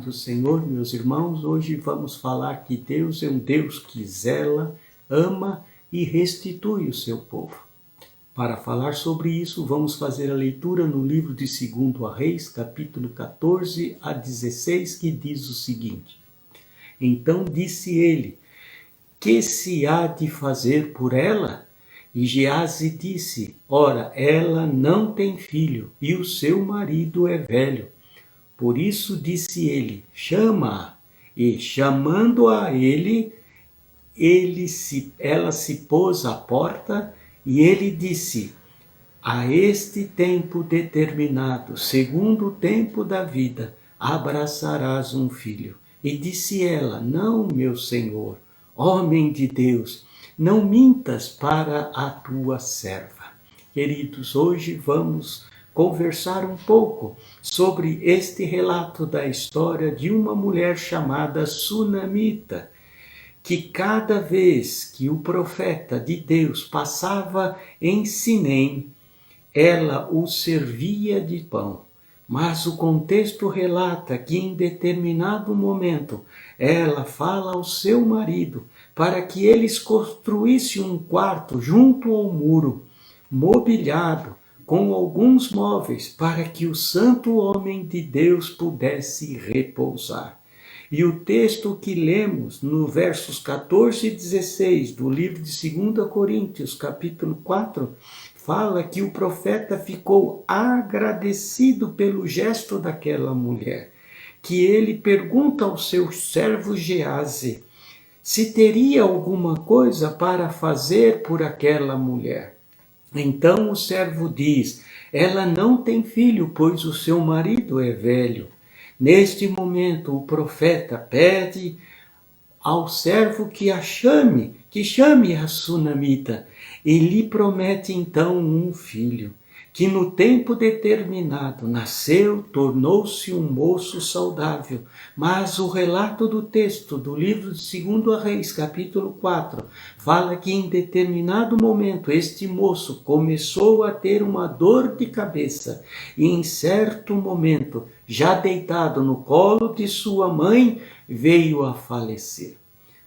do Senhor, meus irmãos, hoje vamos falar que Deus é um Deus que zela, ama e restitui o seu povo. Para falar sobre isso, vamos fazer a leitura no livro de 2 Reis, capítulo 14 a 16, que diz o seguinte: Então disse ele, que se há de fazer por ela? E Geazi disse, ora, ela não tem filho, e o seu marido é velho. Por isso disse ele, chama-a. E chamando-a ela se pôs à porta, e ele disse, a este tempo determinado, segundo o tempo da vida, abraçarás um filho. E disse ela, não, meu senhor, homem de Deus, não mintas para a tua serva. Queridos, hoje vamos conversar um pouco sobre este relato da história de uma mulher chamada Sunamita, que cada vez que o profeta de Deus passava em Sinem, ela o servia de pão. Mas o contexto relata que em determinado momento ela fala ao seu marido para que eles construíssem um quarto junto ao muro, mobiliado com alguns móveis para que o santo homem de Deus pudesse repousar. E o texto que lemos no versos 14 e 16 do livro de 2 Coríntios, capítulo 4, fala que o profeta ficou agradecido pelo gesto daquela mulher, que ele pergunta ao seu servo Geazi se teria alguma coisa para fazer por aquela mulher. Então o servo diz, ela não tem filho, pois o seu marido é velho. Neste momento o profeta pede ao servo que chame a Sunamita, e lhe promete então um filho, que no tempo determinado nasceu, tornou-se um moço saudável. Mas o relato do texto do livro de 2 Reis, capítulo 4, fala que em determinado momento este moço começou a ter uma dor de cabeça e em certo momento, já deitado no colo de sua mãe, veio a falecer.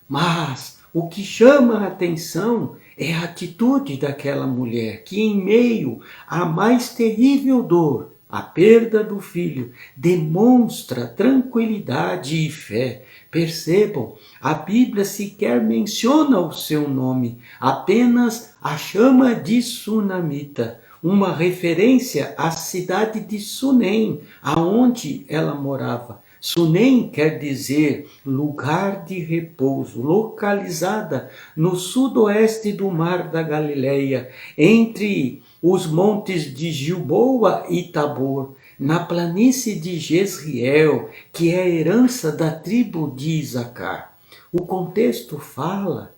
Mas o que chama a atenção é a atitude daquela mulher que, em meio à mais terrível dor, a perda do filho, demonstra tranquilidade e fé. Percebam, a Bíblia sequer menciona o seu nome, apenas a chama de Sunamita, uma referência à cidade de Sunem, aonde ela morava. Sunem quer dizer lugar de repouso, localizada no sudoeste do Mar da Galileia, entre os montes de Gilboa e Tabor, na planície de Jezreel, que é a herança da tribo de Isacar. O contexto fala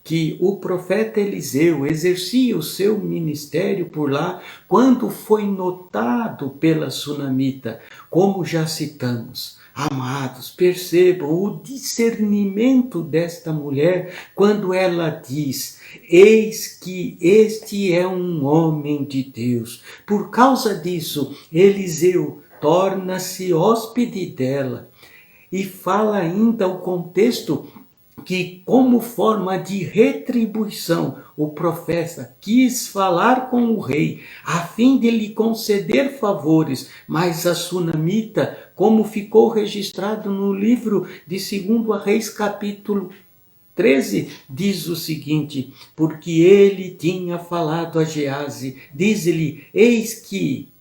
que o profeta Eliseu exercia o seu ministério por lá quando foi notado pela Sunamita, como já citamos. Amados, percebam o discernimento desta mulher quando ela diz, eis que este é um homem de Deus. Por causa disso, Eliseu torna-se hóspede dela e fala ainda o contexto que, como forma de retribuição, o profeta quis falar com o rei, a fim de lhe conceder favores, mas a Sunamita, como ficou registrado no livro de 2 Reis, capítulo 13, diz o seguinte, porque ele tinha falado a Geazi, diz-lhe, eis que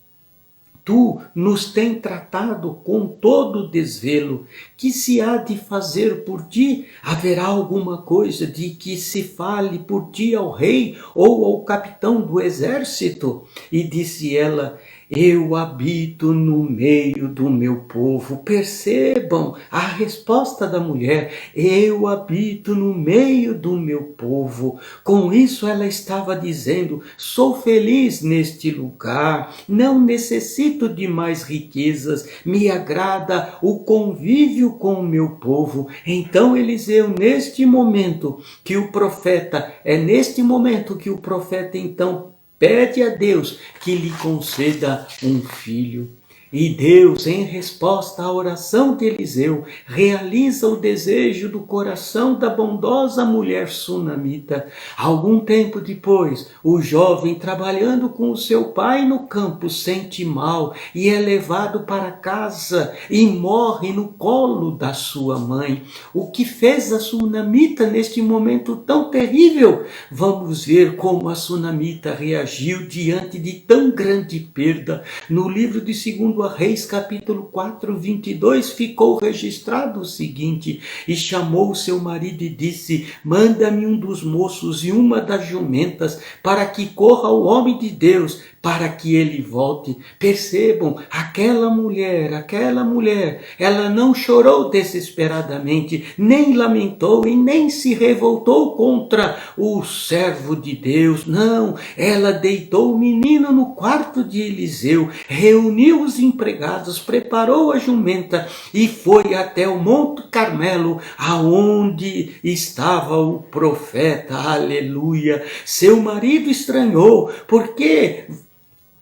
tu nos tem tratado com todo desvelo, que se há de fazer por ti? Haverá alguma coisa de que se fale por ti ao rei ou ao capitão do exército? E disse ela, eu habito no meio do meu povo. Percebam a resposta da mulher, eu habito no meio do meu povo. Com isso ela estava dizendo, sou feliz neste lugar, não necessito de mais riquezas, me agrada o convívio com o meu povo. Então Eliseu, neste momento que o profeta então pede a Deus que lhe conceda um filho. E Deus, em resposta à oração de Eliseu, realiza o desejo do coração da bondosa mulher sunamita. Algum tempo depois, o jovem, trabalhando com o seu pai no campo, sente mal e é levado para casa e morre no colo da sua mãe. O que fez a sunamita neste momento tão terrível? Vamos ver como a sunamita reagiu diante de tão grande perda. No livro de 2 Reis, capítulo 4, 22, ficou registrado o seguinte: e chamou seu marido e disse: manda-me um dos moços e uma das jumentas, para que corra o homem de Deus, para que ele volte. Percebam, aquela mulher, ela não chorou desesperadamente, nem lamentou e nem se revoltou contra o servo de Deus. Não, ela deitou o menino no quarto de Eliseu, reuniu os empregados, preparou a jumenta e foi até o Monte Carmelo, aonde estava o profeta. Aleluia! Seu marido estranhou, porque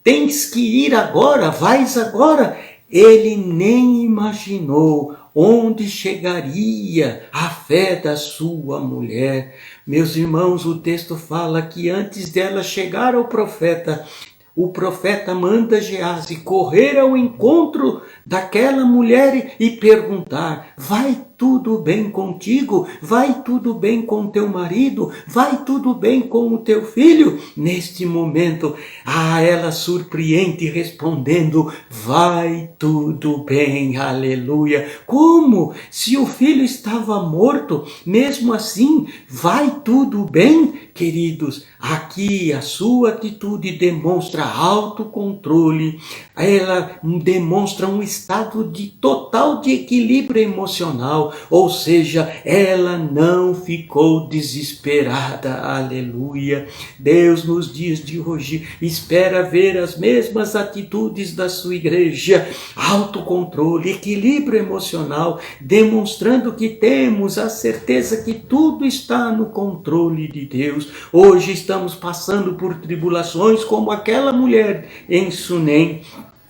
tens que ir agora, vais agora. Ele nem imaginou onde chegaria a fé da sua mulher. Meus irmãos, o texto fala que antes dela chegar ao profeta, o profeta manda Geazi correr ao encontro daquela mulher e perguntar: vai tudo bem contigo? Vai tudo bem com teu marido? Vai tudo bem com o teu filho? Neste momento, ela surpreende respondendo: vai tudo bem, aleluia. Como? Se o filho estava morto, mesmo assim, vai tudo bem? Queridos, aqui a sua atitude demonstra autocontrole, ela demonstra um estado de total de equilíbrio emocional, ou seja, ela não ficou desesperada, aleluia. Deus nos dias de hoje espera ver as mesmas atitudes da sua igreja, autocontrole, equilíbrio emocional, demonstrando que temos a certeza que tudo está no controle de Deus. Hoje estamos passando por tribulações como aquela mulher em Sunem.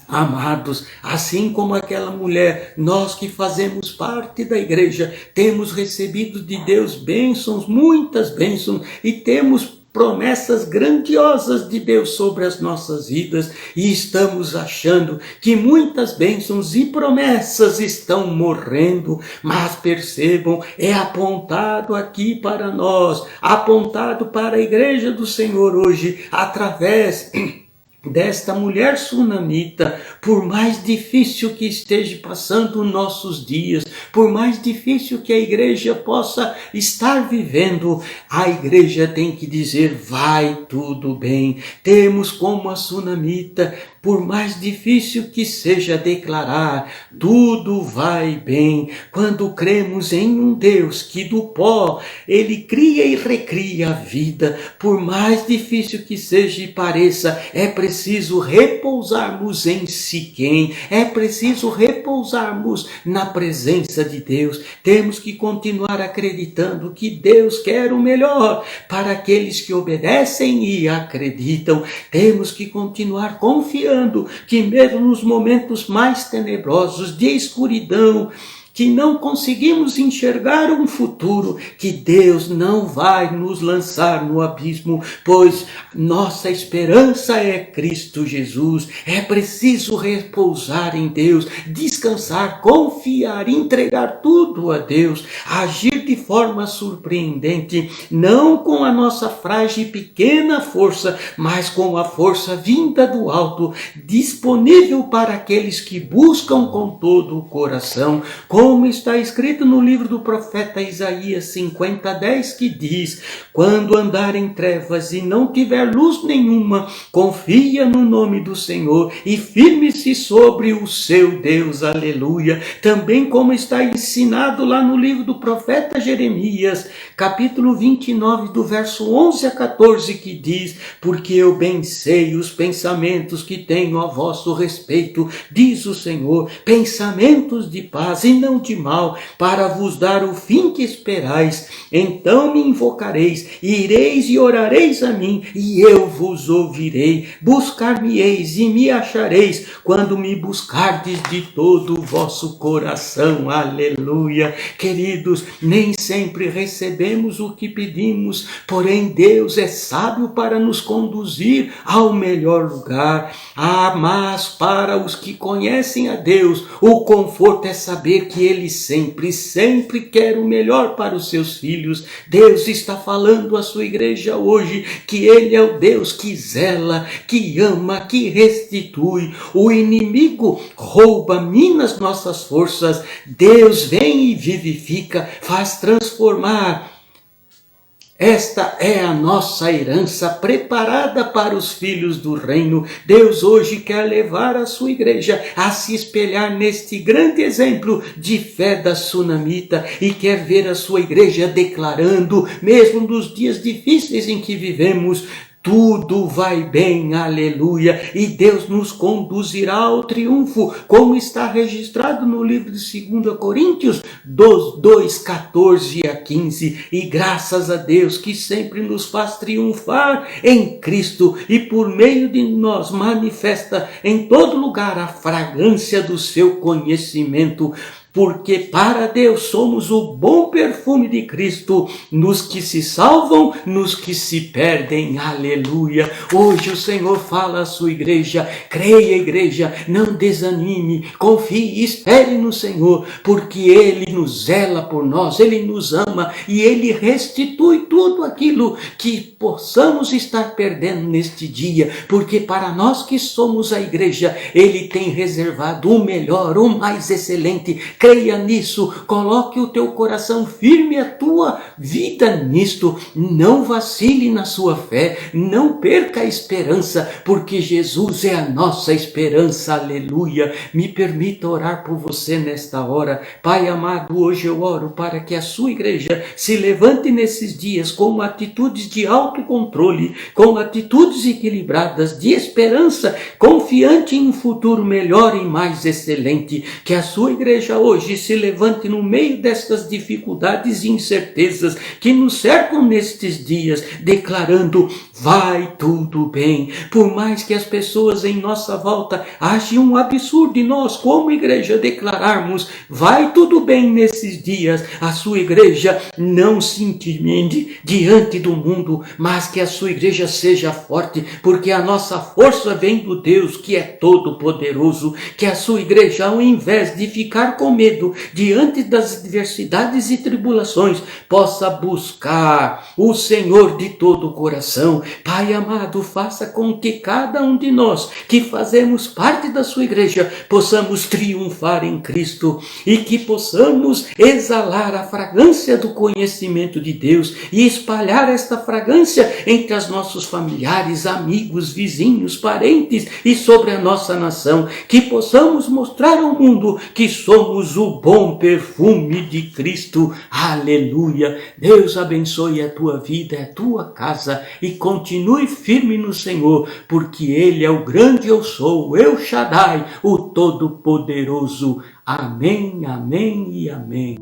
Amados, assim como aquela mulher, nós que fazemos parte da igreja, temos recebido de Deus bênçãos, muitas bênçãos, e temos promessas grandiosas de Deus sobre as nossas vidas, e estamos achando que muitas bênçãos e promessas estão morrendo, mas percebam, é apontado aqui para nós, apontado para a igreja do Senhor hoje, através desta mulher sunamita. Por mais difícil que esteja passando nossos dias, por mais difícil que a igreja possa estar vivendo, a igreja tem que dizer: vai tudo bem. Temos como a sunamita, por mais difícil que seja, declarar: tudo vai bem. Quando cremos em um Deus que do pó ele cria e recria a vida, por mais difícil que seja e pareça, é preciso repousarmos em Siquém, é preciso repousarmos na presença de Deus. Temos que continuar acreditando que Deus quer o melhor para aqueles que obedecem e acreditam. Temos que continuar confiando que mesmo nos momentos mais tenebrosos de escuridão, que não conseguimos enxergar um futuro, que Deus não vai nos lançar no abismo, pois nossa esperança é Cristo Jesus. É preciso repousar em Deus, descansar, confiar, entregar tudo a Deus, agir de forma surpreendente, não com a nossa frágil e pequena força, mas com a força vinda do alto, disponível para aqueles que buscam com todo o coração, como está escrito no livro do profeta Isaías 50:10, que diz: quando andar em trevas e não tiver luz nenhuma, confia no nome do Senhor e firme-se sobre o seu Deus, aleluia. Também como está ensinado lá no livro do profeta Jeremias, capítulo 29, do verso 11 a 14, que diz: porque eu bem sei os pensamentos que tenho a vosso respeito, diz o Senhor, pensamentos de paz e não maquinam de mal para vos dar o fim que esperais. Então me invocareis, ireis e orareis a mim, e eu vos ouvirei. Buscar-me-eis e me achareis, quando me buscardes de todo o vosso coração. Aleluia. Queridos, nem sempre recebemos o que pedimos, porém Deus é sábio para nos conduzir ao melhor lugar. Mas para os que conhecem a Deus, o conforto é saber que Ele sempre quer o melhor para os seus filhos. Deus está falando à sua igreja hoje que Ele é o Deus que zela, que ama, que restitui. O inimigo rouba, mina as nossas forças. Deus vem e vivifica, faz transformar. Esta é a nossa herança preparada para os filhos do reino. Deus hoje quer levar a sua igreja a se espelhar neste grande exemplo de fé da sunamita e quer ver a sua igreja declarando, mesmo nos dias difíceis em que vivemos, tudo vai bem, aleluia, e Deus nos conduzirá ao triunfo, como está registrado no livro de 2 Coríntios 2, 14 a 15, e graças a Deus que sempre nos faz triunfar em Cristo, e por meio de nós manifesta em todo lugar a fragrância do seu conhecimento, porque para Deus somos o bom perfume de Cristo, nos que se salvam, nos que se perdem, aleluia. Hoje o Senhor fala à sua igreja, creia igreja, não desanime, confie e espere no Senhor, porque Ele nos zela por nós, Ele nos ama e Ele restitui tudo aquilo que possamos estar perdendo neste dia, porque para nós que somos a igreja, Ele tem reservado o melhor, o mais excelente. Creia nisso, coloque o teu coração firme, a tua vida nisto, não vacile na sua fé, não perca a esperança, porque Jesus é a nossa esperança, aleluia. Me permita orar por você nesta hora. Pai amado, hoje eu oro para que a sua igreja se levante nesses dias com atitudes de autocontrole, com atitudes equilibradas, de esperança, confiante em um futuro melhor e mais excelente, que a sua igreja hoje se levante no meio destas dificuldades e incertezas que nos cercam nestes dias, declarando, vai tudo bem. Por mais que as pessoas em nossa volta achem um absurdo de nós como igreja declararmos, vai tudo bem nesses dias, a sua igreja não se intimide diante do mundo, mas que a sua igreja seja forte, porque a nossa força vem do Deus que é todo poderoso. Que a sua igreja, ao invés de ficar com medo diante das adversidades e tribulações, possa buscar o Senhor de todo o coração. Pai amado, faça com que cada um de nós que fazemos parte da sua igreja possamos triunfar em Cristo e que possamos exalar a fragrância do conhecimento de Deus e espalhar esta fragrância entre os nossos familiares, amigos, vizinhos, parentes e sobre a nossa nação. Que possamos mostrar ao mundo que somos o bom perfume de Cristo. Aleluia. Deus abençoe a tua vida, a tua casa e continue firme no Senhor, porque Ele é o grande eu sou, o El Shaddai, o Todo-Poderoso. Amém, amém e amém.